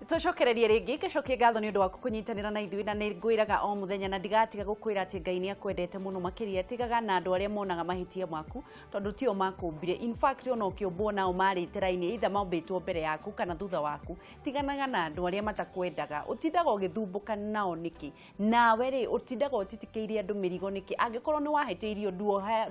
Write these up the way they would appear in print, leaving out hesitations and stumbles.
Tucokererie ringi gicokie ngatho ni undu waku kunyitanira na ithui na ni ngwiraga o muthenya na ndigatiga gukwira ati Ngai ni akwendete muno makiria tigaga na andu aria monaga mahitia maku tondu tio makumbire. In fact ono kiumbwo nao marite raini either mambitwo mbere yaku kana thutha waku. Tiganaga na andu aria matakwendaga utindaga ugithumbuka nao niki nawe ri utindaga utitikiirie andu mirigo niki angikorwo ni wahetiirio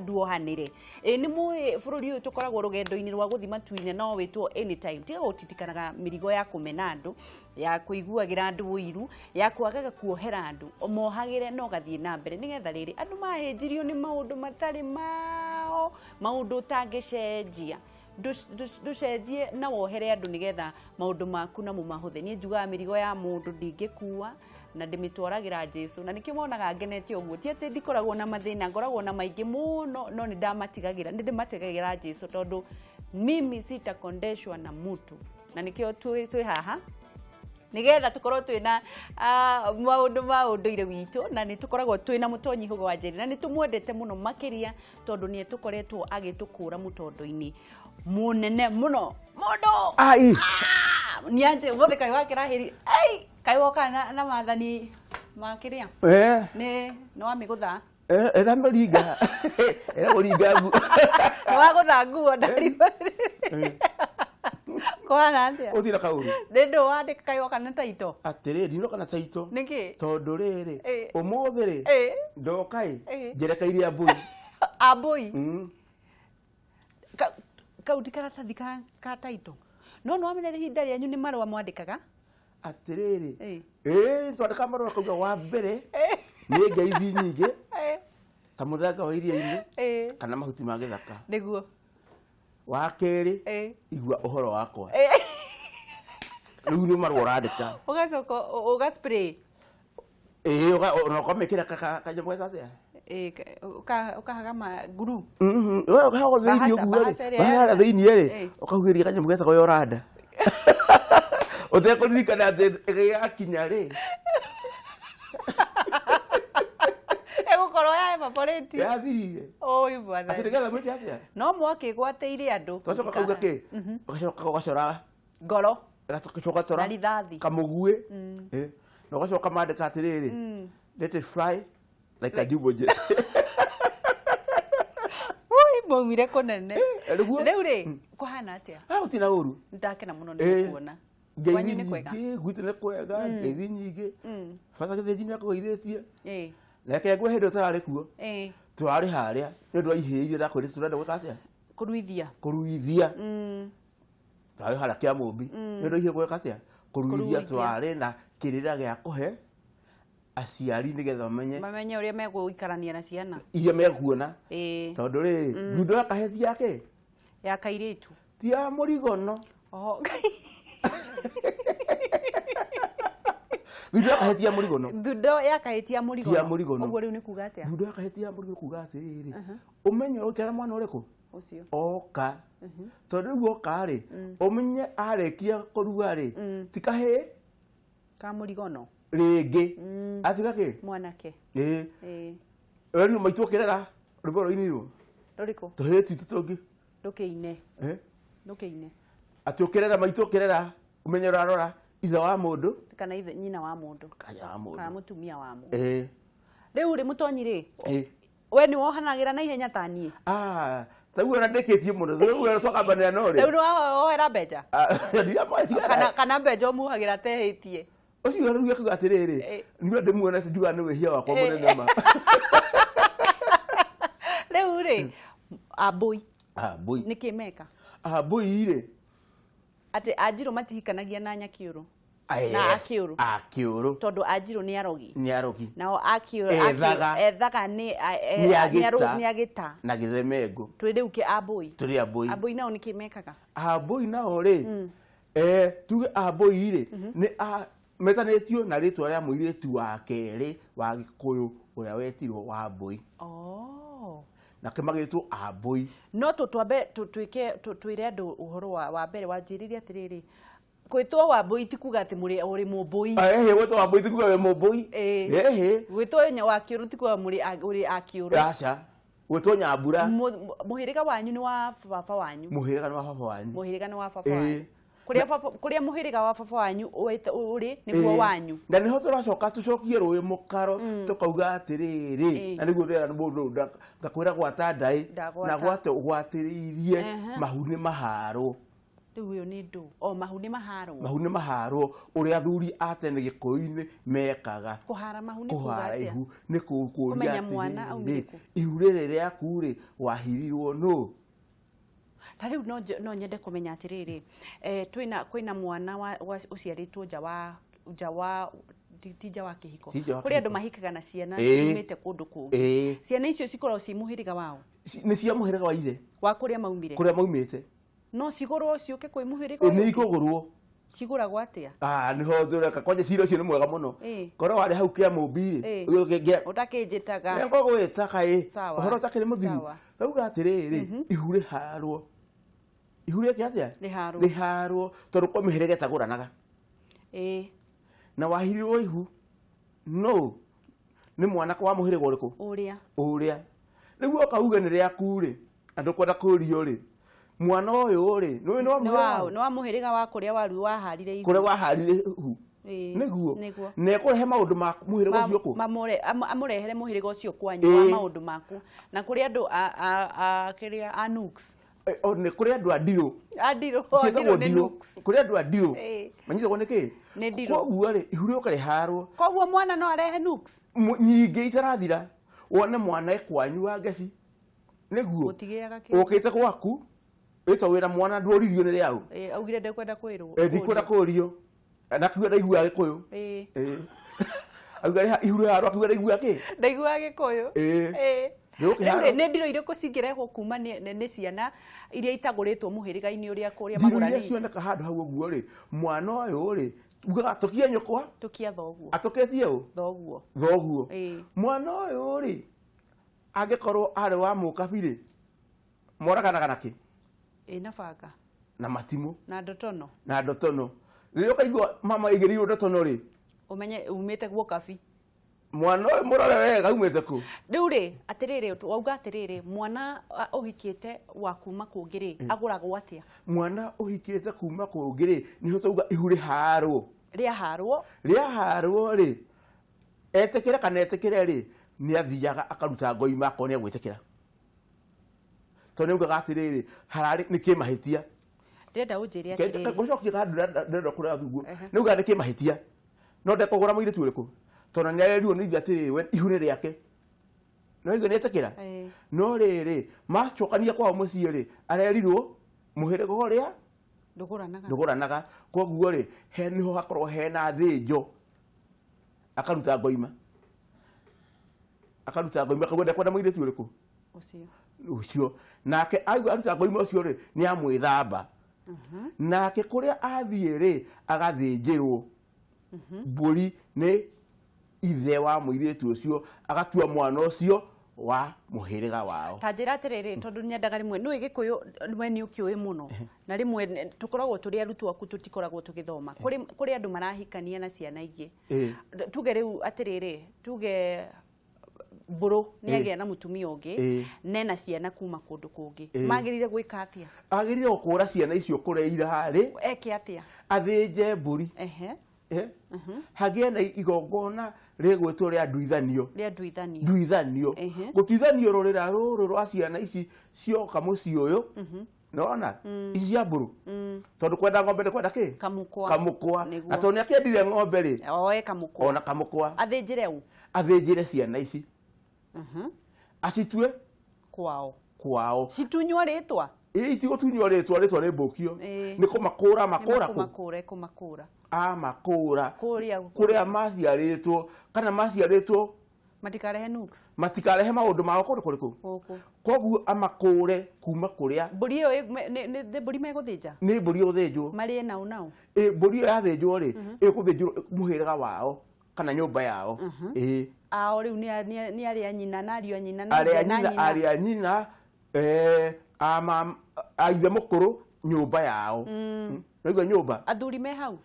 duohanire ni mui bururi uyu tukoragwo rugendo-ini rwa guthima tuine no witwo anytime tiga gutitikanaga mirigo ya kumena andu ya kuiguagira andu uiru ya kwagaga kuohera andu omohagire no gathie na mbere nigetha riri andu mahinjirio ni maundu matari mao maundu tangicenjia nducenjie na wohere andu nigetha maundu maku na mumahuthe ni njuga mirigo ya mundu ndingikuwa na ndimitwaragira Jesu na nikio monaga ngenete uguo ti ati ndikoragwo na mathina ngoragwo na maingi muno no ni ndamatigagira ndimatigagira Jesu tondu mimi sitakondeshwa na mtu na nikio twi haha nigetha tukorwo twina maundu ma Unduire Witu na ni tukoragwo twina mutonyi hugo wa Njeri na ni tumwendete muno makiria tondu ni tukoretwo agitukura mutondo-ini munene muno mundu ai ni anje muthe kai wakirahiri ai kai woka na mathani makiria ni no amigutha era mringa era mringa ngu no wagutha nguo ndari Kwana ndia uthira kauru ndendo wandika kai woka na taito atiriri no kana taito niki tondu riri umuthiri ndokai njerekairie Ambui kaudi karatathi ka taito no amenyere hinda ryanyu ni marwa mwandikaga atiriri twandika marwa kauga wa mbere ni ngeithi nyingi ta muthanga wa iria-ini kana mahuti ma githaka niguo wa keri igua uhoro wakwa riu ni marwa urandika ugacoka ugaspray no komekira kajamwe tatia ukahaga ma guru wewe hawo thini uguo bahara thini ri ukahugiria kanyamwe geta ko yoranda utheko ririkana ati yakinya ri egukoro ya evaporate ya thirire oi bwana ati nigetha mwike atia no mwake gwateire andu twacoka kauga ki ugacoka ugacora ngoro ugacoka tora kamugue no ugacoka mandika atiriri let it fly like a dubojet oi bomire konene riu ri kuhana atia utina uru ndakena muno ni kuona Gwanyu ni kwega gwitu ni kwega ngeithi nyingi fata githinji ni akugeithĩtie reke ngwe hĩndĩ ũtararĩ kuo tũrarĩ harĩa nĩ ũndũ wa ihĩirio ndakwĩrĩte tũrenda gwĩka atĩa kũruithia tũrarĩ harĩa Kĩamũmbi nĩ ũndũ wa ihĩirio gwĩka atĩa kũruithia tũrarĩ na kĩrĩra gĩa kũhe aciari nĩgetha mamenye ũrĩa megũikarania na ciana iria mekuona tondũ rĩrĩ thundo ya kaheti yake ya kairĩtu ti ya mũrigono thundo ya kaheti ya mũrigono thundo ya kaheti ya mũrigono ũguo rĩu nĩ kuga atĩa thundo ya kaheti ya mũrigono kuga atĩrĩrĩ ũmenye ũrũtĩra mwana ũrĩkũ ũcio oka tondũ rĩu oka rĩ ũmenye arĩkia kũrua rĩ ti kahĩ ka mũrigono rĩngĩ atiga kĩ mwanake rĩu maitũ kĩrera rũboro inĩ rũrĩkũ tũhĩ twitũ tũngĩ ndũkĩine atĩ ũkĩrera maitũ kĩrera umenye ũrarora ithe wa mũndũ kana ithe nyina wa mũndũ kana mũtumia wa mũndũ rĩu rĩ mũtonyi rĩ we nĩ wohanagĩra na ihenya ta niĩ taguo na ndĩkĩtie mũno rĩu twakambanĩra no rĩ rĩu nĩ wohera mbenja kana mbenja ũmuhagĩra tehĩtie ũcio rĩu akiuga atĩrĩrĩ niĩ ndĩmuonete njugaga nĩ wĩhia wakwa mũnene ma rĩu rĩ Ambui nĩkĩ meka Ambui rĩ ati Anjirũ matihikanagia na Nyakiũrũ na Akiũrũ tondu Anjirũ nĩ arogi nao Akiũrũ ethaga nĩ agita na gĩthemengu twĩ rĩu kĩ Ambui Ambui nao nĩkĩ mekaga Ambui nao rĩ tuge Ambui rĩ nĩ metanĩtio na rĩtwa rĩa mũirĩtu wa kerĩ wa Gĩkũyũ ũrĩa wetirwo Wambui na kemagĩtwo Ambui no twambe twĩre andũ ũhoro wa mbere wanjĩrĩria atĩrĩrĩ gwĩtwo Wambui ti kuga atĩ mũrĩ mũmbui gwĩtwo Wambui ti kuga wĩ mũmbui gwĩtwo Wakiũrũ ti kuga ũrĩ Akiũrũ aca gwĩtwo Nyambura mũhĩrĩga wanyu nĩ wa baba wanyu mũhĩrĩga nĩ wa baba wanyu mũhĩrĩga nĩ wa baba wanyu kuria muhiriga wa baba wanyu uri niguo wanyu na niho turacoka tucokie ruwi mukaro tukauga atiriri na niguo ndera mundu ngakwira gwata ndai na gwate ugwatiririe mahuni maharo riu uyu ni ndu mahuni maharo uria athuri atene gikoini mekaga kuhara mahuni kugatia ihu ni kukuria kumenya mwana au niku ihu riri riakuri wahirirwo no tariu no nyende kumenya atiriri kwina mwana uciaritwo nja wa tija wa kihiko kuri andu mahikaga na ciana imite kundu kungi ciana icio cikorwo ci muhiriga wao ni cia muhiriga wa ithe wa kuria maumite no cigurwo ciuke kwi muhiriga ni ikugurwo ciguragwo atia niho ndureka kwanje ciro cio ni mwega muno korwo wari hau kia mumbiri utakijitaga ngo gwitaka uhoro takiri muthiru uga atiriri ihure harwo ihure kiatia riharwo tondu kwa mihirige taguranaga na wahirirwo ihu no ni mwana kwa muhiriga uriku uria riu okauga ni riaku ri andu kwenda kurio ri mwana uyu ri no wa muhiriga wa kuria waru waharire ihu kuria waharire ihu niguo nekurihe maundu ma muhiriga ucio ku amurehere muhiriga ucio kwanyu wa maundu maku na kuri andu kiria anuks ne kuri andu adiro ne nuks kuri andu adiro manyitha kwa niki ne diro koguo ri ihure ukare harwo koguo mwana no arehe nuks nyingi itarathira wone mwana ekwanyu wa ngeci niguo utigiaga ukite gwaku ito wira mwana ndoririo ni riao augire ndekwenda kwirwo ndikwenda kurio na kiuga ndaigua gikuyu augire ihure harwo akiuga ndaigua ki ndaigua gikuyu ne ndiro iriko cingirehwo kuma ni ciana iria itaguritwo muhiriga-ini uria kuria magurani ndiro cioneka handu hau uguo ri mwana uyu ri ugaga tukia nyokwa tukia thoguo atuketie u thoguo mwana uyu ri angikorwo ari wa mukabiri moraganaga naki na banga na matimu na ndotono ririo kaigua mama igirirwo ndotono ri umenye umite guo kabi mwana uyu murore wega umite ku riu ri atiriri wauga atiriri mwana uhikite wa kuma kungiri aguragwo atia mwana uhikite kuma kungiri niho tuga ihure harwo ri etekera kana etekera ri ni athiaga akaruta ngoima akone gwitekera tondu ugaga atiriri harari ni kimahitia ndenda unjiria atiriri gocokia kandu ndenda kuria thuguo ni ugaga ni kimahitia no ndekogora muire tuuriku tondu ni arerirwo ni atiriri we ihure riake no igo ni etekera no riri macokania kwa muciĩ ri arerirwo muhiriga uria nduguranaga koguo ri he niho hakorwo hena thinjo akaruta ngoima kagwenda kwenda muire tuuriku ucio nake aruta ngoima ucio ri ni amwithamba nake kuria athie ri agathinjirwo mburi ni ithe wa muiritu ucio agatua mwana ucio wa muhiriga wao tanjira atiriri tondu nyendaga rimwe no igikuyu we ni ukiui muno na rimwe tukoragwo turi arutwo aku tutikoragwo tugithoma kuri andu marahikania na ciana ingi tuge riu atiriri tuge mburu ni agia na mutumia ungi nena ciana kuma kundu kungi magirire gwika atia agirire gukura ciana icio kureira hari eke atia athinje mburi hagie na igongona rigwitwo ria nduithanio gutithanio rurira ruru rwa ciana ici cioka mucii uyu nona ici cia mburu tondu kwenda ng'ombe ni kwenda ki kamukwa na tondu akiendire ng'ombe ri kamukwa ona kamukwa athinjire ciana ici acitue kwao citunywa ritwa itigo tunywa ritwa ni mbukio ni kumakura makura kuria maciaritwo kana maciaritwo matikarehe maundu mao kuriku koguo amakure kuma kuria mburi iyo ni mburi meguthinja ni mburi uthinjwo mari nau mburi iyo yathinjwo ri ikuthinjwo muhiriga wao kana nyumba yao riu ni ari anyina na ariu anyina na ari anyina aithe mukuru nyumba yao naigua nyumba athuri me hau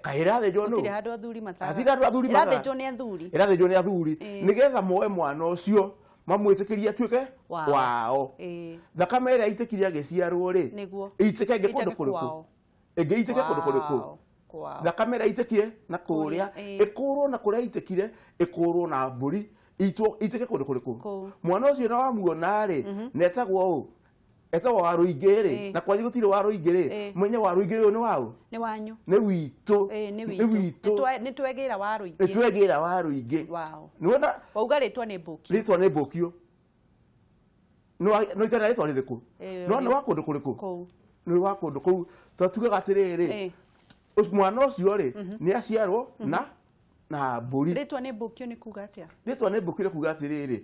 kahira thinjwo no handu athuri mataga athuri irathijwo ni athuri nigetha moe mwana ucio mamwitikirie atuike wao thakame ĩrĩa aitikirie agĩciarwo ri itike nge kundu kuriku Ĩngĩitĩke kũndũ kũrĩkũ. Thakame ĩrĩa ĩitĩkire na kũrĩa ĩkũrwo na kũrĩa ĩitĩkire ĩkũrwo na mbũri ĩitĩke kũndũ kũrĩkũ. Mwana ũcio na wamuona rĩ netagwo ũũ. Etagwo wa Rũingĩ-rĩ na kwanyu gũtirĩ wa Rũingĩ-rĩ mwenye wa Rũingĩ-rĩ nĩ waũ? Nĩ wanyu. Nĩ witũ. Nĩ witũ. Nĩ twegĩra wa Rũingĩ. Nĩ twegĩra wa Rũingĩ. Nĩwona wauga rĩtwa nĩ Mbũkio. Rĩtwa nĩ Mbũkio. No ikana rĩtwa rĩrĩkũ? No nĩ wa kũndũ kũrĩkũ? Nĩ wa kũndũ kũu. Tugaga atĩrĩrĩ mwana ũcio rĩ nĩ aciarwo na mbũri. Rĩtwa nĩ Mbũkio nĩ kuga atĩa? Rĩtwa nĩ Mbũkio nĩ kuga atĩrĩrĩ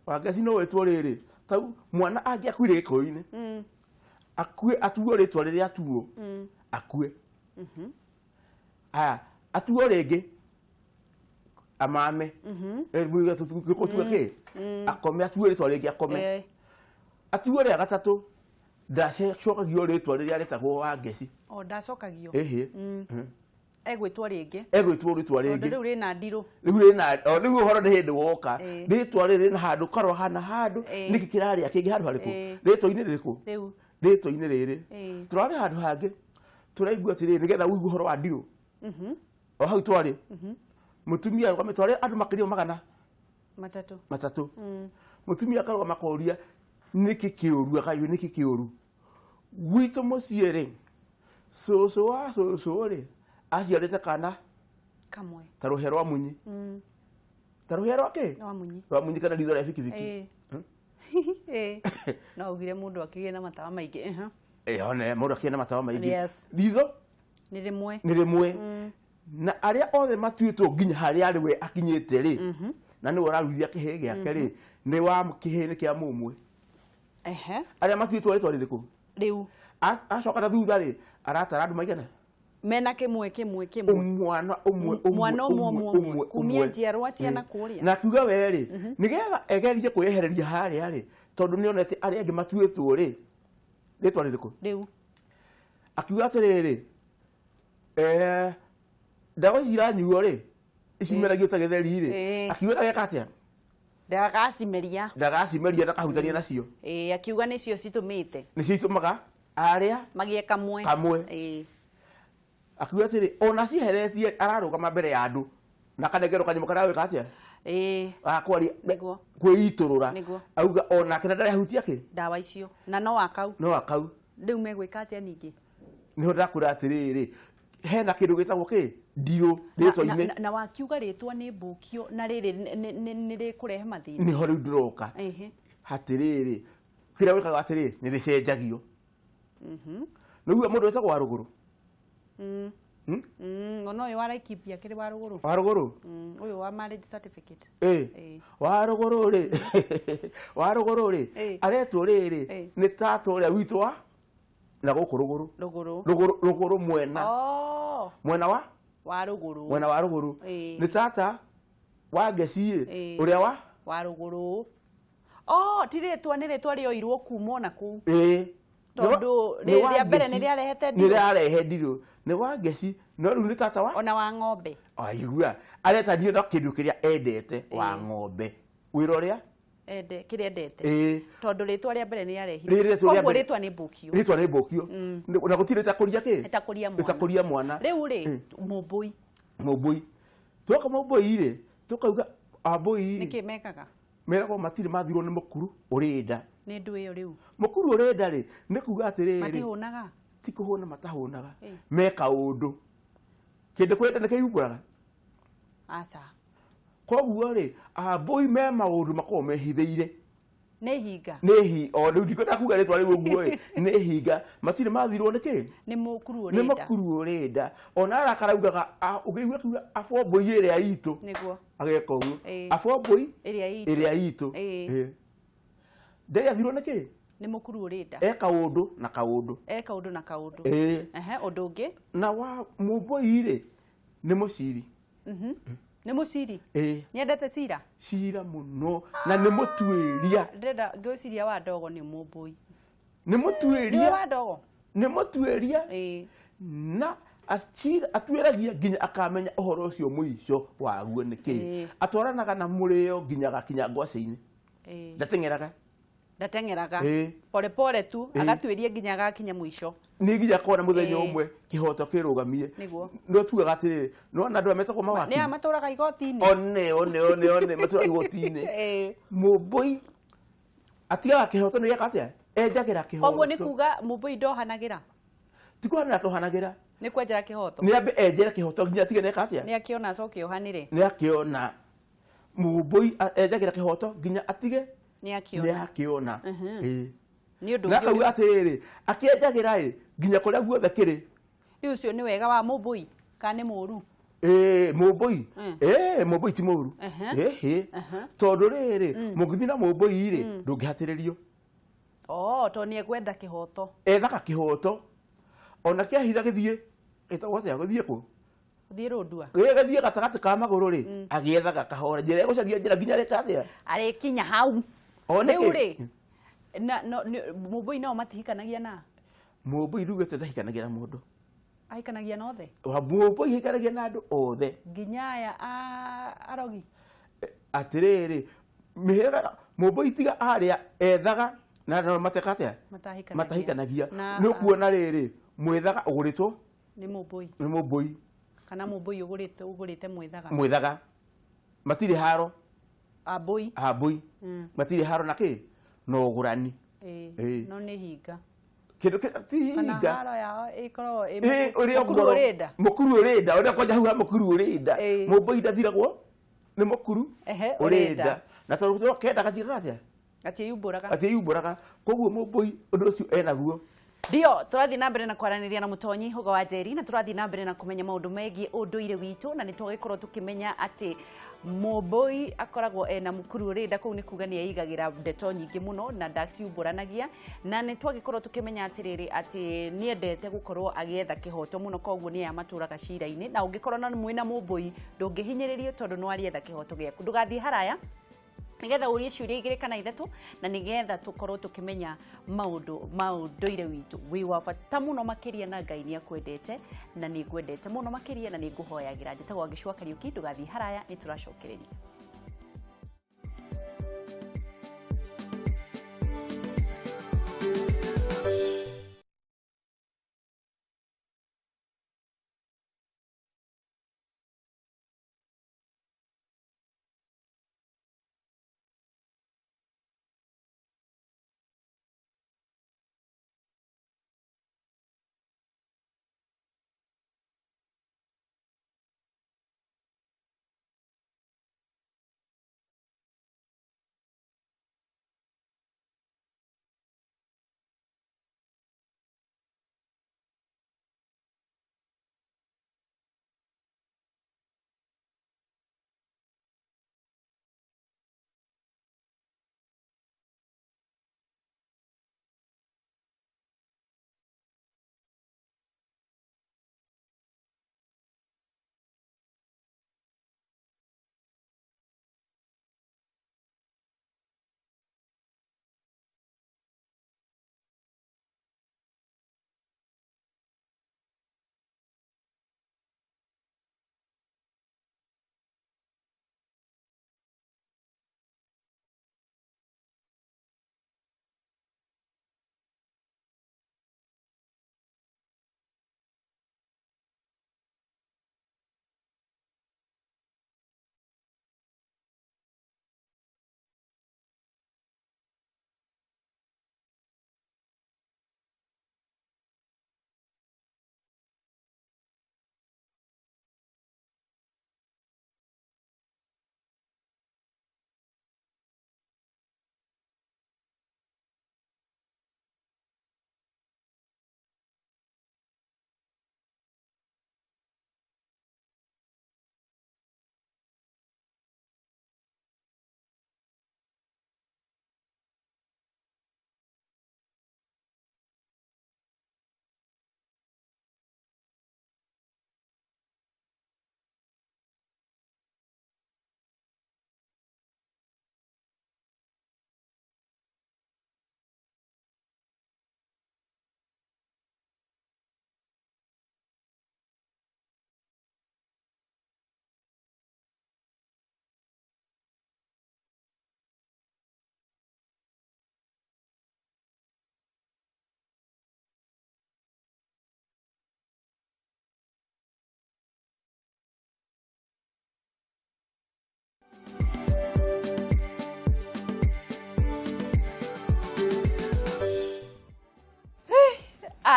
Wangeci no wĩtwo rĩrĩ tau mwana angĩakuire gĩkũyũ-inĩ akue atuo rĩtwa rĩrĩa atuo akue. Aya atuo rĩngĩ amame gĩkũtua akome atuo rĩtwa rĩngĩ akome. Atuo rĩa gatatũ ndacokagio rĩtwa rĩrĩa rĩtagwo Wangeci. Ndacokagio. Egwĩtwo rĩngĩ. Egwĩtwo rĩtwa rĩngĩ. Rĩu rĩna ndirũ. Rĩu ũhoro nĩ hĩndĩ woka. Rĩtwa rĩrĩ na handũ karwa hana handũ nĩkĩ kĩrarĩa kĩngĩ handũ harĩkũ? Rĩtwa-inĩ rĩrĩkũ? Rĩtwa-inĩ rĩrĩ. Tũrarĩ handũ hangĩ tũraigua atĩrĩrĩ nĩgetha ũigue ũhoro wa ndirũ. O hau twarĩ mũtumia arũgamĩte twarĩ andũ makĩria magana matatũ. Mũtumia akarũgama akoria nĩkĩ kĩũru akayũ nĩkĩ kĩũru gwitũ mũciĩ rĩ cũcũ wa cũcũ rĩ aciarĩte kana kamwe ta rũhĩa rwa munyi. Ta rũhĩa rwa kĩ? Rwa munyi kana ritho rĩa bikibiki. No augire mũndũ akĩgĩa na matawa maingĩ. One mũndũ akĩgĩa na matawa maingĩ. Ritho nĩ rĩmwe. Na arĩa othe matuĩtwo nginya harĩa arĩ we akinyĩte rĩ na nĩwe ũraruithia kĩhĩ gĩake rĩ nĩ wa kĩhĩ nĩ kĩa mũmwe. Arĩa matuĩtwo rĩtwa rĩrĩkũ? Rĩu acoka na thutha rĩ aratara andũ maigana mena kĩmwe mwana ũmwe kumia njiarwa ciana kũrĩa. Na akiuga we rĩ nĩgetha egerie kwĩyehereria harĩa rĩ tondũ nĩonete arĩa angĩ matuĩtwo rĩ rĩtwa rĩrĩkũ? Rĩu akiuga atĩrĩrĩ ndawa ici iranyuo rĩ icimeragio ta gĩtheri rĩ akiuga ndageka atĩa? Ndagacimeria ndakahutania nacio. Akiuga nĩcio citũmĩte. Nĩcio itũmaga arĩa magĩe kamwe. Akiuga atĩrĩ ona ciheretie ararũgama mbere ya andũ na kanengero kanyamũ karĩa gwĩka atĩa? Akwaria kwĩitũrũra. Auga ona kana ndarehutia kĩ? Ndawa icio na no akau. Rĩu megwĩka atĩa ningĩ? Nĩho ndakwĩra atĩrĩrĩ hena kĩndũ gĩtagwo kĩ? Ndirũ rĩtwa-inĩ. Na wakiuga rĩtwa nĩ Mbũkio na rĩrĩ nĩ rĩkũrehe mathĩna. Nĩho rĩu ndĩroka. Hatĩrĩrĩ kĩrĩa gwĩkaga atĩrĩrĩ nĩ rĩcenjagio. Nĩguo mũndũ wĩtagwo wa rũgũrũ. Ona ũyũ wa Laikipia kĩrĩ wa rũgũrũ. Wa rũgũrũ? Ũyũ wa marriage certificate. Wa rũgũrũ rĩ aretwo rĩrĩ nĩ tata ũrĩa witũ wa na gũkũ rũgũrũ mwena wa rũgũrũ nĩ tata Wangeci ũrĩa wa rũgũrũ. Ti rĩtwa nĩ rĩtwa rĩoirwo kuma na kũu tondũ rĩa mbere nĩ rĩarehe ndirũ nĩ Wangeci no rĩu nĩ tata wa ona wa ng'ombe. Aigua aretanio na kĩndũ kĩrĩa endete wa ng'ombe wĩra ũrĩa kĩrĩa endete tondũ rĩtwa rĩa mbere nĩ yarehire. Koguo rĩtwa nĩ Mbũkio. Rĩtwa nĩ Mbũkio na gũtirĩ ĩtakũria kĩ? Ĩtakũria mwana. Rĩu rĩ Mũmbũi twoka Mũmbũi rĩ tũkauga Ambui nĩkĩ mekaga? Meragwo matirĩ mathirwo nĩ mũkuru ũrĩ nda. Nĩ ndũ ĩyo rĩu mũkuru ũrĩ nda rĩ nĩ kuga atĩrĩrĩ matihũnaga ti kũhũna matahũnaga meka ũndũ kĩndũ kwenda nĩ kĩimbũraga. Aca koguo rĩ Ambui me maũndũ makoragwo mehithĩire. Nĩ hinga o rĩu ndikwenda kuga rĩtwa rĩu ũguo nĩ hinga matirĩ mathirwo nĩ kĩ? Nĩ mũkuru ũrĩ nda. Ona arakaraugaga ũngĩigua kuga Abombũi ĩrĩa itũ nĩguo ageka ũguo Abombũi ĩrĩa itũ ndarĩ athirwo nĩ kĩ? Nĩ mũkuru ũrĩ nda. Eka ũndũ na kaũndũ. Ũndũ ũngĩ na wa Mũmbũi rĩ nĩ mũciri. Nĩ mũciri? Nĩendete cira mũno na nĩ mũtuĩria. Ndĩrenda ngwĩciria wa ndogo nĩ Mũmbũi. Nĩ mũtuĩria. Wa ndogo nĩ mũtuĩria na atuĩragia nginya akamenya ũhoro ũcio mũico waguo nĩ kĩ. Atwaranaga na mũrĩo nginya gakinya ngwacĩ-inĩ ndateng'eraga. ndateng'eraga pole pole tu agatuĩrie nginya agakinya mũico nĩ nginya kona mũthenya ũmwe kĩhoto kĩrũgamie no tugaga atĩrĩrĩ nĩwona andũ metagwo mawakiri nĩ matũraga igoti-inĩ one matũraga igoti-inĩ Mũmbũi atigaga kĩhoto nĩ gĩaka atĩa enjagĩra kĩhoto koguo nĩ kuga Mũmbũi ndohanagĩra ti kũhanĩra tohanagĩra nĩ kwenjera kĩhoto nĩ ambe enjere kĩhoto nginya atige nĩ eka atĩa nĩ akĩona acoke ohanĩre nĩ akĩona Mũmbũi enjagĩra kĩhoto nginya atige nĩ akĩona nĩ ũndũ na kauga atĩrĩrĩ akĩenjagĩra nginya kũrĩa guothe kĩrĩ rĩu ũcio nĩ wega wa Mũmbũi kana nĩ mũũru Mũmbũi Mũmbũi ti mũũru tondũ rĩrĩ mũngĩthiĩ na Mũmbũi-rĩ ndũngĩhatĩrĩrio tondũ nĩ egwetha kĩhoto ethaga kĩhoto ona kĩahitha gĩthiĩ ĩtagwo atĩa gũthiĩ kũ gũthiĩ rũndua gĩthiĩ gatagatĩ ka magũrũ-rĩ agĩethaga kahora njĩra egũcaria njĩra nginya rĩka atĩa arĩkinya hau rĩu-rĩ Mũmbũi nao matihikanagia na Mũmbũi rugĩte ndahikanagia na mũndũ ahikanagia na othe Mũmbũi ahikanagia na andũ othe nginya aya arogi atĩrĩrĩ mĩhĩrĩga Mũmbũi tiga arĩa ethaga na mateka atĩa matahikanagia nĩ ũkuona rĩrĩ mwethaga ũgũrĩtwo nĩ Mũmbũi kana Mũmbũi ũgũrĩte mwethaga matirĩ haro Ambui matirĩ haro na kĩ no ũgũrani no nĩ hinga kĩndũ ti hinga kana haro yao ĩkorwo mũkuru ũrĩnda ũrĩa kwanja hau ha mũkuru ũrĩnda Mũmbũi ndathiragwo nĩ mũkuru ũrĩnda na tondũ kenda gatigaga atĩa atiĩyumbũraga koguo Mũmbũi ũndũ ũcio enaguo ndio tũrathiĩ na mbere na kwaranĩria na mũtonyi Hugo wa Njeri na tũrathiĩ na mbere na kũmenya maũndũ megiĩ ũndũire witũ na nĩ tũgĩkorwo tũkĩmenya atĩ Mũmbũi akoragwo ena mũkuru ũrĩnda kũu nĩ kuga nĩ eigagĩra ndeto nyingĩ mũno na ndaciumbũranagia na nĩ twagĩkorwo tũkĩmenya atĩrĩrĩ atĩ nĩ endete gũkorwo agĩetha kĩhoto mũno koguo nĩ aya matũraga cira-inĩ na ũngĩkorwo na mwĩna Mũmbũi ndũngĩhinyĩrĩrio tondũ nĩ warietha kĩhoto gĩaku ndũgathiĩ haraya nigetha ũrie ciũria igĩrĩ kana ithatũ na nigetha tũkorwo tũkĩmenya maũndũire witũ wĩ wa bata mũno makĩria na Ngai nĩ akwendete na nĩ ngwendete mũno makĩria na nĩ ngũhoyagĩra njĩtagwo Gĩcua Kariũki ndũgathiĩ haraya nĩ tũracokereria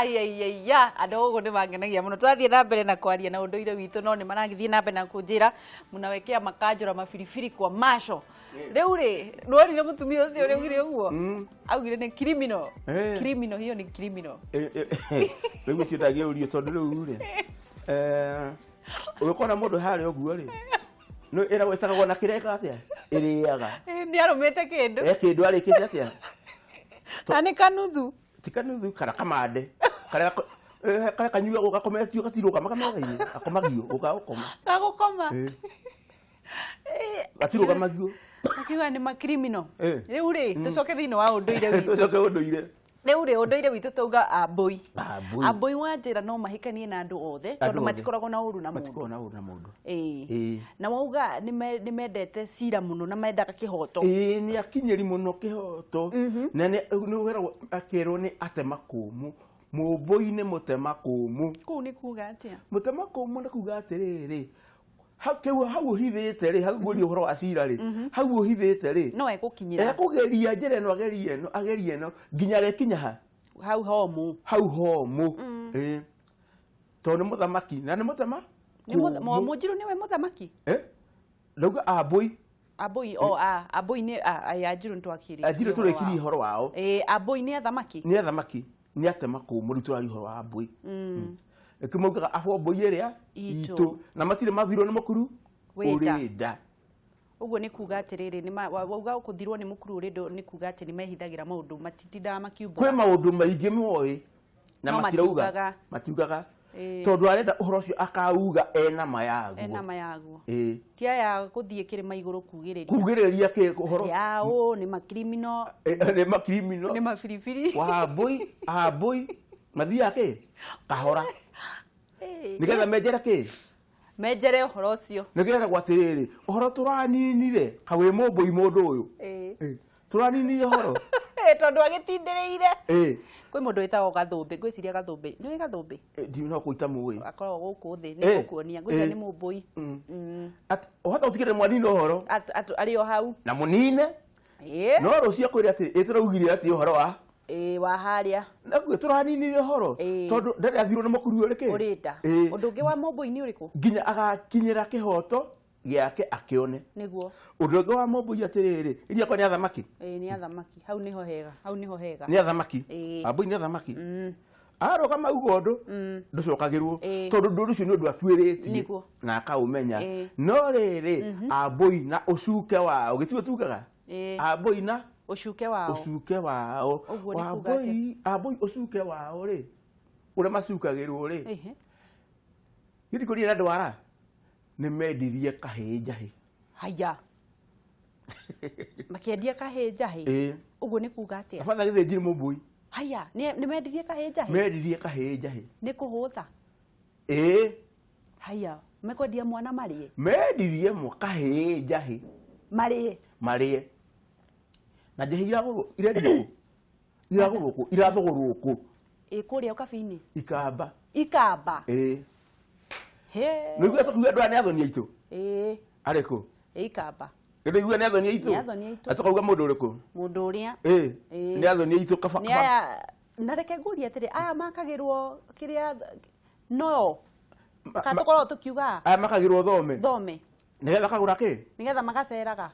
ya adogo ni mangenagia muno twathie na mbere na kwaria na unduire witu no ni marangithie na mbere na kunjira munawekea makanjura mafirifiri kwa masho riu ri rwori mutumia ucio riu gire uguo augire ni criminal criminal hiyo ni criminal riu ucio ndagiurio tondu riu ri ukona mundu hari uguo ri no era wetagwo na kireka atia iriaga ni arumete kindu kindu arikite atia tani kanuthu tikanuthu kana kamande kare kanyuga gugakometio gatiruka makamega-ini akomagio ugakoma gagukoma gatiruka magio akiuga ni macriminal riu ri tucoke thiini wa unduire witu tucoke unduire riu ri unduire witu tuga Ambui wanjira no mahikanie na andu othe tondu matikoragwo na uru na mundu na wauga ni mendete cira muno na mendaga kihoto ni akinyeri muno kihoto na ni wera akero ni atema kumu Muboi-ini mutema kumu ku ni kuga atia mutema kumu na kuga atiriri hau hithite ri hau guri uhoro wa cira ri hau hithite ri no ekukinyira ekugeria njere no agerie no nginya rekinya ha hau homu tondu muthamaki na ni mutema ni mujiru niwe muthamaki ndauga Ambui Ambui ni ajiru ntwakiri ajiru turekiri horo wao Ambui ni athamaki ni atema kumu ri turari horo wa Ambui ekimauga afo boyeria itu na matire mathiro ni mukuru urida uguo ni kuga atiriri ni wauga kuthirwo ni mukuru urido ni kuga ati ni mehithagira maundu matitindaga makiumba kwe maundu maingi moi na matiugaga tondu arenda uhoro ucio akauga ena mayaguo ti aya kuthie kirima iguru kugiriria ki uhoro yao ni macriminal ni mafirifiri wa Ambui mathia ke kahora nigetha menjere uhoro ucio nigetha gwatiriri uhoro turaninire kawe Ambui mundu uyu turaninire uhoro tondu agitindireire kwi mundu witagwo Gathumbi ngwiciria Gathumbi ni Gathumbi ndiu no kuita muwi akoragwo guku thi ni gukuonia ngwiciria ni Ambui uhota utigire mwanini uhoro ari o hau na munine no rucio kwiri ati ituraugire ati uhoro wa haria na gwe turaninire uhoro tondu ndari athirwo ni mukuru urike urita undu ungi wa Ambui ni uriku nginya agakinyira kihoto giake akione niguo undu ungi wa Ambui atiriri iria kwa ni athamaki ni athamaki hau niho hega ni athamaki Ambui ni athamaki aro kama ugondo nducokagirwo tondu ndu rucio ni undu atwiritie na akaumenya no riri Ambui na ucuke wao gitiwe tugaga Ambui na ucuke wao Ambui ucuke wao ri ure macukagirwo ri giti kuri na ndwara ni mendirie kahinjahi haya makiendia kahinjahi uguo ni kuga atia abatha githinjiri Ambui haya ni mendirie kahinjahi ni kuhutha haya mekwendia mwana marie mendirie mo kahinjahi marie na jehi irathogorwo ku kuria ukabi-ini ikamba no igwe tukuga ndwa ni athoni aitu ariko ikamba ndio igwe ni athoni aitu atukauga mundu uriku mundu uria ni athoni aitu kaba ni aya nareke nguria atiri aya makagirwo kiria no katukorwo tukiuga aya makagirwo thome nigetha kagura ki nigetha magaceraga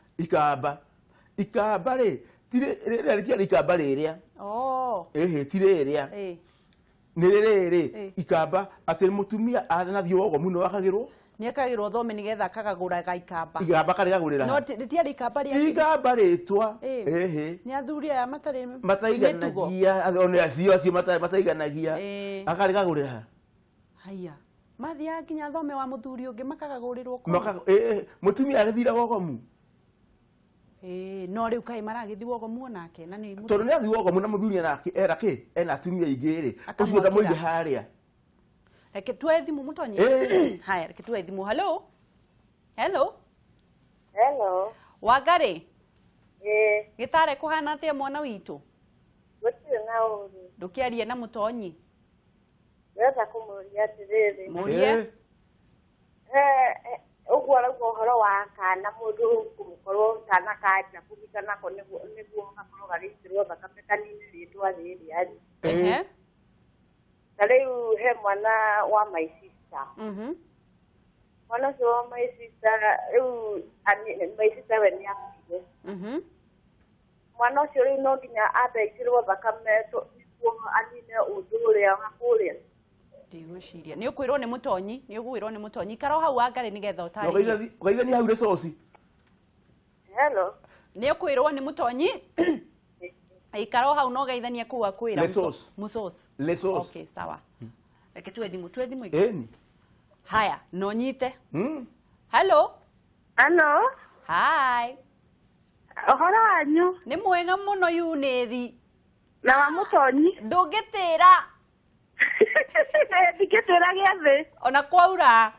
ikamba ri tire ikamba riria tire ni riri ikamba ati mutumia athanathio wogo muno akagirwo ni akagirwo thome nigetha akagagura ikamba kari gagurira no tiari ikamba ritwa ni athuri aya mataiganagia one acio mataiganagia akari gagurira haya mathia kinya thome wa muthuri ungi makagagurirwo ko mutumia agithira wogomu no riu kai maragithii wogomu onake na ni tondu ni athi wogomu na muthuri nake era ki ena atumia ingiri ucio ndamuige haria reke tuwe thimu mutonyi haya reke tuwe thimu hello Wangari gitare kuhana atia mwana witu gutire na uru ndukiarie na mutonyi wetha kumuria atiriri murie uguo arauga uhoro wa kana mundu kumukorwo kana kaja kubikana ko niguo gakorwo garisirwo thakame kanini ritwa riri ari Leo he mwana wa my sister. Mwana wa my sister, my sister when yakire. Mwana sio no kinya ada ikirwa bakame to anine udure ya hakuria. Ndigwiciria ni ukwirwo ni mutonyi karo hau angare nigetha utari Ugaithani hau resource. Hello. Ni ukwirwo ni mutonyi ikaro hau no geithania ku akwira musosi. Okay, sawa. Reke tuwe thimu iki. Eni. Haya, no nyite. Hello. Hello. Hi. Ohoro anyu. Ni mwega muno Yunithi. Na wa mutonyi. Ndungitira. Ndikitira giathi. Ona kwaura.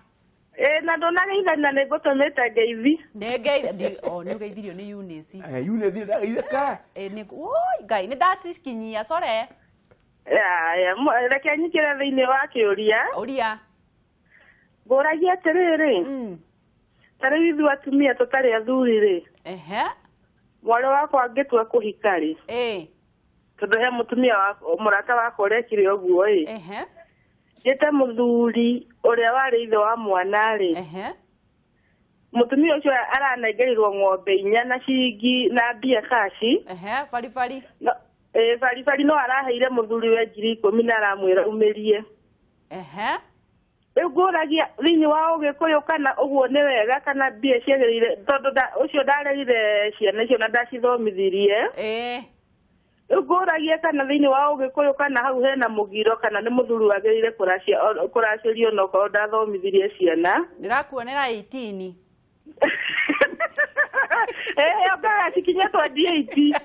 Na ndona geithana nĩ ngũtũmĩte ngeithi. Nĩ ngeithi nĩ ugeithirio nĩ Yunithi. Yunithi ndageithĩka. Nĩ oi Ngai nĩ ndacicikinyia core. Reke nyingĩre thĩinĩ wa kĩũria. Ũria. Ngũragia atĩrĩrĩ. Ta rĩu ithuĩ atumia tũtarĩ athuri rĩ. Mwarĩ wakwa angĩtua kũhika rĩ. Tondũ he mũtumia mũrata wakwa ũrekire ũguo ĩ. Njĩte mũthuri ũrĩa warĩ ithe wa mwana rĩ. Mũtumia ũcio aranengerirwo ng'ombe 4 na ciringi na mbia kaci. Baribari. Baribari no araheire mũthuri we 10,000 na aramwĩra umĩrie. Rĩu ngũragia thĩinĩ wa Ũgĩkũyũ kana ũguo nĩ wega kana mbia ciagĩrĩire tondũ ũcio ndarerire ciana icio na ndacithomithirie. Rĩu ngũragia kana thĩinĩ wa Ũgĩkũyũ kana hau hena mũgiro kana nĩ mũthuri wagĩrĩire kũracĩrio no korwo ndathomithirie ciana. Ndĩrakuonera 18. Okaga cikinya 28.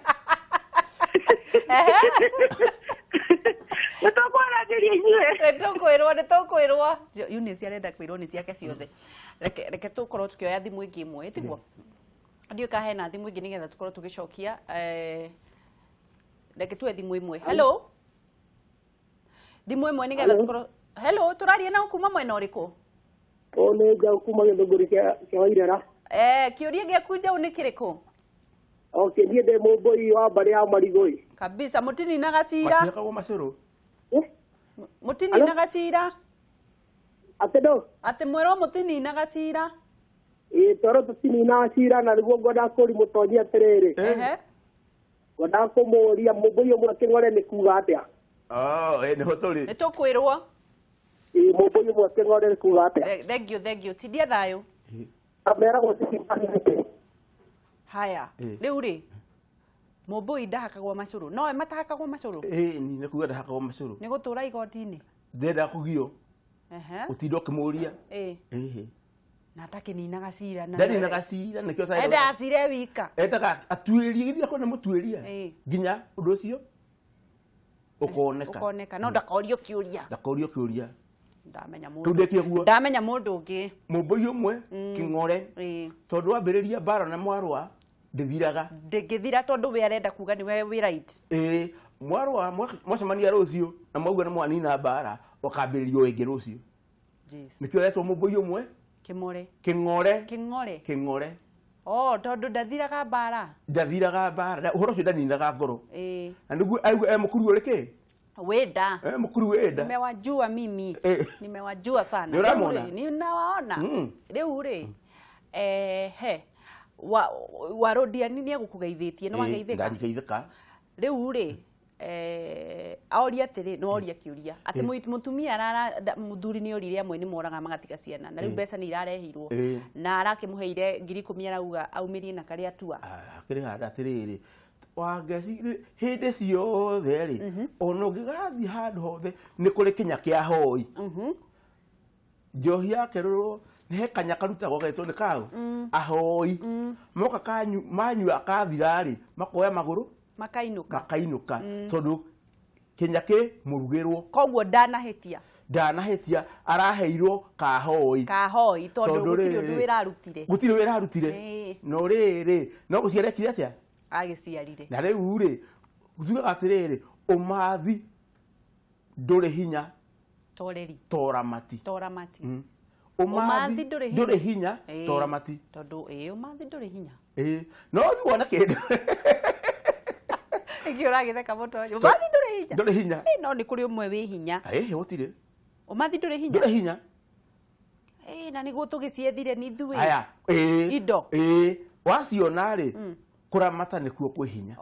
Nĩtũkwaragĩria inyuĩ. Nĩtũkwĩrwo. Yunithi arenda kwĩrwo nĩ ciake ciothe. Reke tũkorwo tukĩoya thimũ ĩngĩ ĩmwe tiguo. Ndiũ ka hena thimũ ĩngĩ nĩgetha tũkorwo tũgĩcokia. Reke tuwe thimũ ĩmwe. Hello. Thimũ ĩmwe nĩgetha tũkorwo. Hello, tũraria na kuma mwena ũrĩkũ? Nĩ Njaũ kuma Gĩthũngũri kĩa Wairera. Kĩũria gĩaku Njaũ nĩ kĩrĩkũ? Okay, niĩ ndĩ Mũmbũi wa mbarĩ ya Marigũi. Kabisa, mũtini na gacira. Matiakagwo macũrũ. Mũtini na gacira. Atĩ ndũ? Atĩ mwĩrwo mũtini na gacira. Toro tũtini na gacira na nĩguo ngwenda kũri mũtonyi atĩrĩrĩ. Ngwenda kũmũũria Mũmbũi ũmwe Kĩng'ore nĩ kuuga atĩa? Nĩho tũrĩ. Nĩtũkwĩrwo. Mũmbũi ũmwe Kĩng'ore nĩ kuuga atĩa? Thengiũ. Tindia thayũ. Meragwo cikinyanĩte. Haya, rĩu rĩ. Mũmbũi ndahakagwo macũrũ. No matahakagwo macũrũ? Ni nĩ kuuga ndahakagwo macũrũ. Nĩ gũtũũra igoti-inĩ. Ndenda kũgio. Ũtinda ũkĩmũũria. Na atakĩninaga cira. Ndaninaga cira nĩkĩo sasa. Enda acire wika. Endaga atuĩrie githia kone mũtuĩria. Nginya ũndũ ũcio ũkoneka. No ndakorio kĩũria. Ndamenya mũndũ ũngĩ. Mũmbũi ũmwe Kĩng'ore. Tondũ wambĩrĩria mbara na mwarwa ndĩthiraga. Ndĩngĩthira tondũ we arenda kuga nĩwe wĩ right. Mwarwa mwacemania rũciũ na mwauga nĩ mwanina mbara ũkambĩrĩrio ĩngĩ rũciũ. Nĩkĩo retwo Mũmbũi ũmwe Kĩng'ore. Tondũ ndathiraga mbara. Ũhoro ũcio ndaninaga ngoro. Na nĩguo mũkuru ũrĩkĩ? Wenda. Mũkuru wenda. Nimewajua mimi. Nimewajua sana. Ninawaona. Rĩu rĩ. Warodia nini agũkũgeithĩtie no wageithĩka? Ndageithĩka. Rĩu rĩ. Aoria atĩrĩ no oria kĩũria atĩ mũtumia mũthuri nĩ orire amwe nĩ moraga magatiga ciana na rĩu mbeca nĩ irarehirwo na arakĩmũheire 10,000 arauga aumĩrie na karĩa atua. Akĩrĩ handa atĩrĩrĩ wangeci hĩndĩ ciothe rĩ ona ũngĩgathiĩ handũ hothe nĩ kũrĩ kĩnya kĩa hoi. Njohi yake rũrũ nĩ he kanya karutagwo getwo nĩ kau ahoi moka manyua kathira rĩ makoya magũrũ makainuka tondũ kĩnya kĩ mũrugĩrwo. Koguo ndanahĩtia araheirwo kahoi tondũ gũtirĩ ũndũ wĩrarutire. No rĩrĩ no gũciarekire atĩa? Agĩciarire. Na rĩu rĩ tugaga atĩrĩrĩ ũmathi ndũrĩ hinya toramati. Ũmathi ndũrĩ hinya toramati. Tondũ ũmathi ndũrĩ hinya. No wona kĩndũ Igi uragitheka mutonyi. Umathi nduri hinya. Nduri hinya. No ni kuri umwe wi hinya. Gutire. Umathi nduri hinya. Nduri hinya. Na niguo tugiciethire ni thui. Aya. Indo. Waciona ri. Kuramata ni kuo kwi hinya.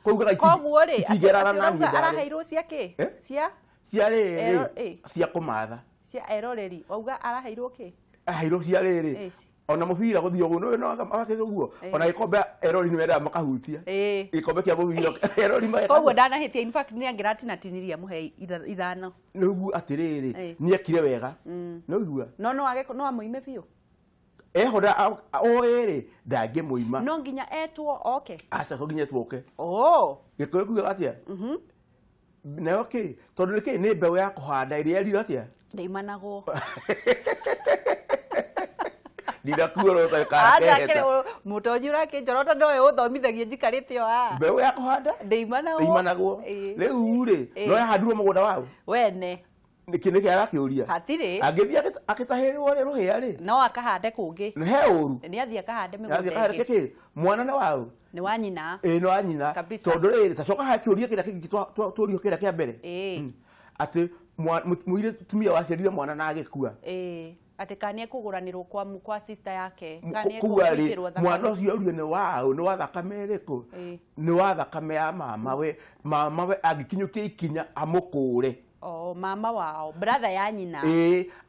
Koguo ri itigera na nani araheirwo cia ki? Cia riri. Cia kumatha. Cia eroreri. Wauga araheirwo ki? Aheirwo cia riri. Ona mubira guthio guno no agaketho guo. Ona ikombe erori ni wenda makahutia. Ikombe kia mubira erori ma. Koguo ndanahitia in fact ni angiratina tiniria muhe ithano. Nugu atiriri ni akire wega. No igua. No age no amuime biu. Ehoda oere ndage muima. No nginya etwo oke. Aca so nginya twoke. Gikoyo kuga atia? Na okay. Tondu niki ni mbeũ ya kuhanda iria riro atia? Ndaimanagwo. Ndira kuoro ta karaheta. Acha kire mutonyi urake njorota ndoe uthomithagie njikarite yo mbeũ ya kuhanda? Ndaimanagwo. Riu ri no yahandirwo mugunda wao. Wene. Nikine kia arakiuria. Hatire. Angithia akitahirwo ri ruhia ri. No akahande kungi. Ni he uru. Ni athia akahande migunda. Athia akahande kiki? Mwana na wao. Ni wa nyina. Ni wa nyina. Tondu ri tacoka hakiuria kira kingi twario kira kia mbere. Ati muire tumia wacerire mwana na agikua. Ati kanie kuguranirwo kwa sister yake. Kanie kuguranirwo mwana ucio urio ni wao, ni wa thakame iriku. Ni wa thakame ya mama we agikinyukia ikinya amukure. Mama wao, brother ya nyina.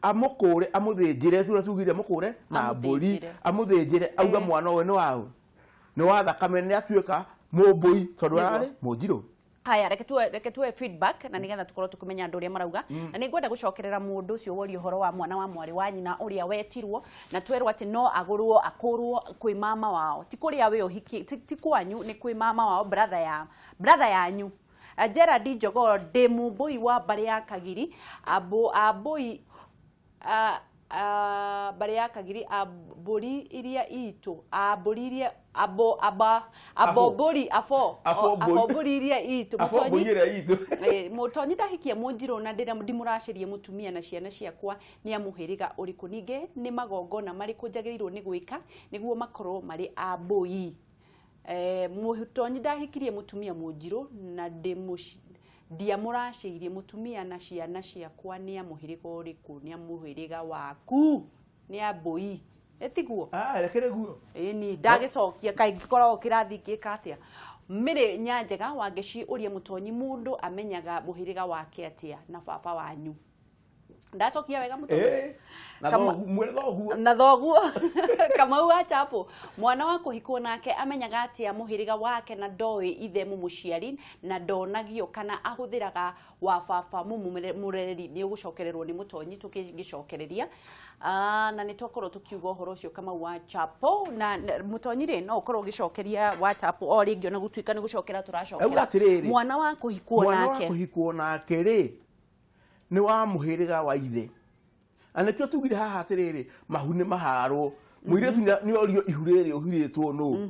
Amukure, amuthinjire, tugire amukure na mburi, amuthinjire, auga mwana we ni wao. Ni wa thakame ni atuika Ambui, tondu ari Munjiro. Haya, reke tuwe feedback na nigetha tukorwo tukumenya andu uria marauga na ningwenda gucokerera mundu ucio wori uhoro wa mwana wa mwari wa nyina uria wetirwo na twerwo ati no agurwo akurwo kwi mama wao ti kuria we uhiki ti kwanyu ni kwi mama wao brother yanyu Gerard Njogoro de Ambui wa bari ya Kagiri Ambui bari ya Kagiri aburi iria itu aburi iria aboburi aboburi iria itu mutonyi ndahikia Munjiro na ndira ndimuracirie mutumia na ciana ciakwa ni amuhiriga uriku ninge ni magongona mariku njagirirwo ni gwika niguo makorwo mari Ambui mutonyi ndahikirie mutumia Munjiro na ndiamuracirie mutumia na ciana ciakwa ni amuhiriga uriku ni amuhiriga waku ni Ambui etiguo rekere guo ni ndagicokia kai gikorwo kirathi gikatia mire nyanjega wangeci urie mutonyi mundu amenyaga muhiriga wake atia na baba wanyu ndacokia wega mutonyi na thoguo Kamau wa chapo mwana wako hikuo nake amenyaga atia muhiriga wake na ndoi ithe mumuciari na ndonagio kana ahuthiraga wa baba murereri ni ugucokererwo ni mutonyi tukigicokereria na nitokorwo tukiuga uhoro ucio Kamau wa chapo na mutonyi ri no ukorwo gicokeria wa chapo o ringi ona gutuika ni gucokera turacokera mwana wako hikuo nake ri ni wa muhiriga wa ithe anakio tugire haha atiriri mahune maharo muiretu ni orio ihurere ohiritwo no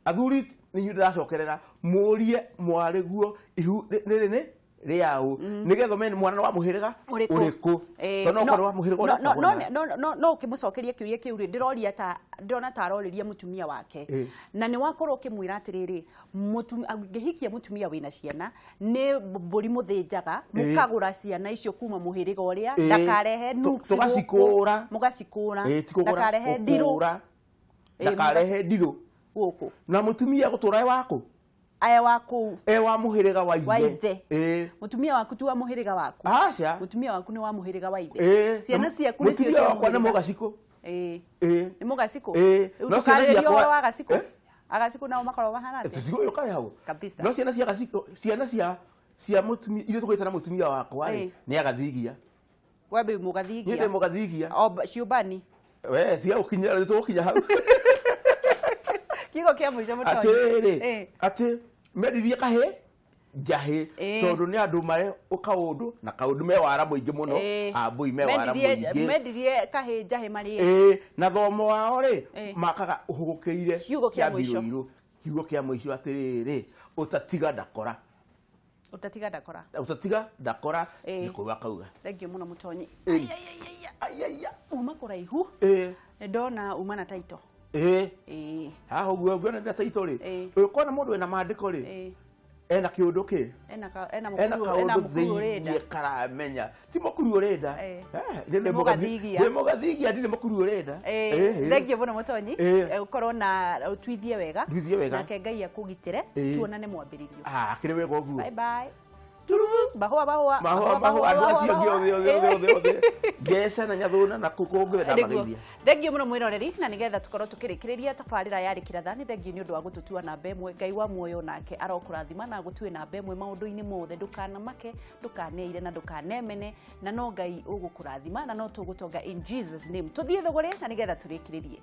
athuri ni ndiracokerera murie mwari guo ihu ni riao nigetho men mwana wa muhiriga uriku tono korwo wa muhiriga no ukimucokeria kiuria kiuri ndiroria ndirona taroriria mutumia wake na ni wakorwo ukimwira atiriri ngihikia mutumia wina ciana ni mburi muthinjaga mukagura ciana icio kuma muhiriga uria ndakarehe nuksi mugacikura ndakarehe ndiru guku na mutumia gutura wako aya waku wa muhiriga wa ithe mutumia waku tu wa muhiriga waku aca mutumia waku ni wa muhiriga wa ithe ciana ciaku ni cio cia kwa ni mugaciko ni mugaciko no ciana cia wa gaciko agaciko nao makoro bahana ate tigo yo kai hawo kabisa no ciana cia gaciko ciana cia mutumia ile tukwitana mutumia wakwa ni agathigia webe mugathigia ni mugathigia ciubani we thia ukinyara tukinya hau kigo kia mwisho mutonyi ati medirie kahe jahe tondu ni andu mare ukaundu na kaundu me wara muingi muno Ambui me wara muingi medirie kahe jahe mari na thomo wao ri makaga uhugukiire kiugo kia mwisho atiriri utatiga ndakora ni kuwa kauga thank you muno mutonyi ayaya uma kuraihu ndona uma na taito haha guo ngona nda taito ri ukona mundu ena mandiko ri ena kiundu ki ena mukuru urenda karamenya ti mukuru urenda ni mugathigia ndi ni mukuru urenda thengio muno mutonyi ukorwo na utwithie wega nake Ngai akugitire tuonane mwambiririo kiri wega uguo bye bye turus bahwa andu acio gio gesa na nyathuna na kukungwe na mageithia thengio muno mwiroreri na nigetha tukorwo tukirikiriria tabarira yari kiratha thengio ni undu wa gututua namba imwe Ngai wa muoyo nake arokurathima na gutue namba imwe maundu-ini mothe ndukana make ndukaneire na ndukanemene na no Ngai ugukurathima na no tugutonga in Jesus name tuthie thogore na nigetha turikiririe